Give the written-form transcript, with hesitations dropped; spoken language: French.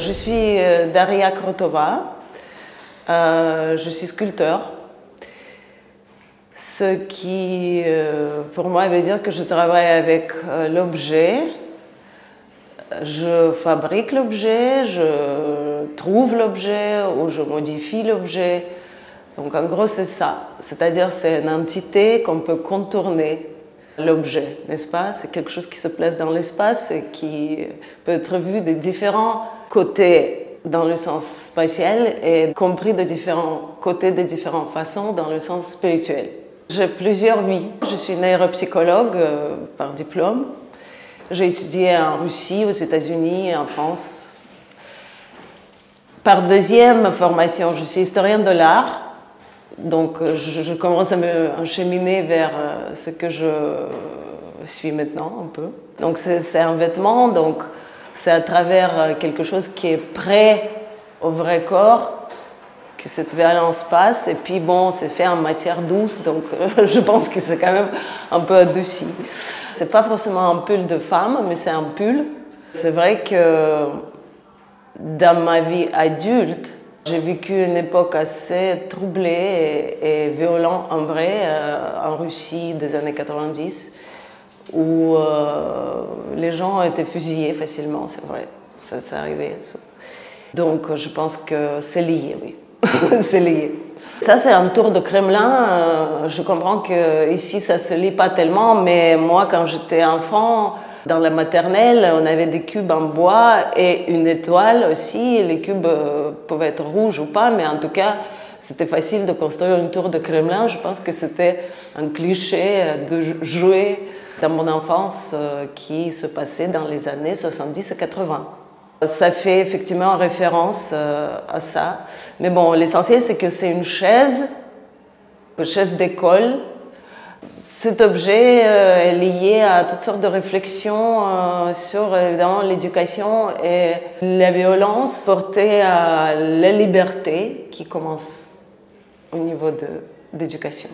Je suis Daria Krotova, je suis sculpteur, ce qui pour moi veut dire que je travaille avec l'objet, je fabrique l'objet, je trouve l'objet ou je modifie l'objet. Donc en gros c'est ça, c'est-à-dire c'est une entité qu'on peut contourner. L'objet, n'est-ce pas? C'est quelque chose qui se place dans l'espace et qui peut être vu de différents côtés dans le sens spatial et compris de différents côtés, de différentes façons dans le sens spirituel. J'ai plusieurs vies. Je suis neuropsychologue par diplôme. J'ai étudié en Russie, aux États-Unis et en France. Par deuxième formation, je suis historienne de l'art. Donc je commence à me cheminer vers ce que je suis maintenant un peu. Donc c'est un vêtement, donc c'est à travers quelque chose qui est prêt au vrai corps que cette violence passe. Et puis bon, c'est fait en matière douce, donc je pense que c'est quand même un peu adouci. C'est pas forcément un pull de femme, mais c'est un pull. C'est vrai que dans ma vie adulte, j'ai vécu une époque assez troublée et violente en vrai, en Russie des années 90, où les gens étaient fusillés facilement, c'est vrai, ça arrivait. Donc je pense que c'est lié, oui, c'est lié. Ça c'est un tour de Kremlin, je comprends qu'ici ça ne se lit pas tellement, mais moi quand j'étais enfant, dans la maternelle, on avait des cubes en bois et une étoile aussi. Les cubes pouvaient être rouges ou pas, mais en tout cas, c'était facile de construire une tour de Kremlin. Je pense que c'était un cliché de jouer dans mon enfance qui se passait dans les années 70 et 80. Ça fait effectivement référence à ça. Mais bon, l'essentiel, c'est que c'est une chaise d'école. Cet objet est lié à toutes sortes de réflexions sur évidemment l'éducation et la violence portée à la liberté qui commence au niveau d'éducation.